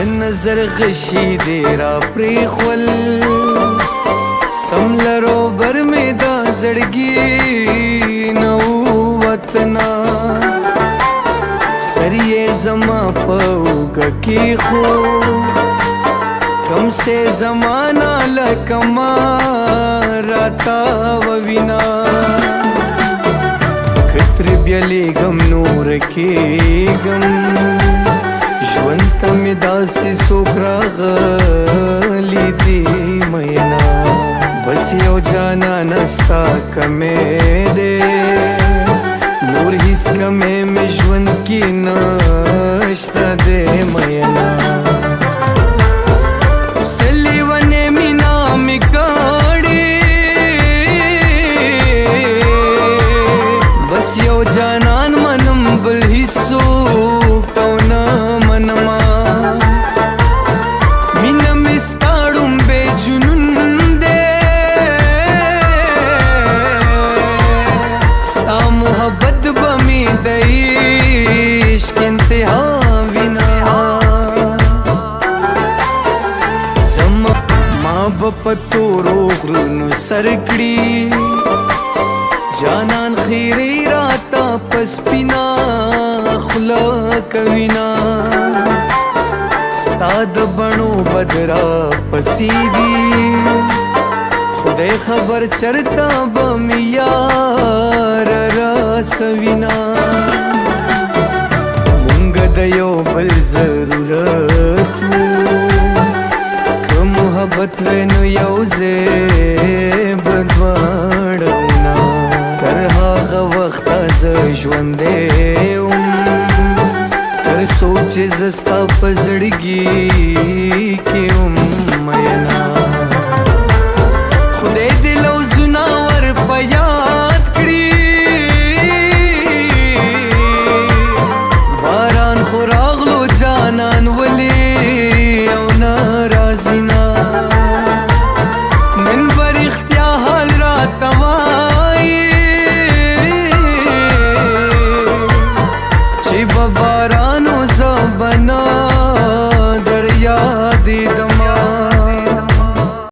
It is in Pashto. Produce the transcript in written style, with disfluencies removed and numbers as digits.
نظر غشی دی را پریخول سملرو بر می دا زړګي نو وطنا سریه زما پوګه کی خو کم سے زمانہ لکما راتا وینا خطر بیلی غم نور کی غم ژوند ته مې داسې څوک راغلی دی مینا بس یو جانان ستا کمې دی نور هیڅ کمې مې ژوند کې نشته دی مینا سلیونې مینا مې کړې بس یو جانان منم بل هیڅوک نه منما مینا مې ستا ړومبی جنون دی ستا محبت به مې د عشق انتها وینا ما به په تورو غرونو سر کړي جانان خیری راته په سپینا خوله کوینا ستا د بڼو بدرا پسې دي خدای خبر چرته به مې یار راسوینا مونږ د یو بل ضرورت وو محبت وینو یو ځای به دواړه تر هغه وخته زه ژوندی وم تر څو چې زه ستا په زړګي کې وم مینا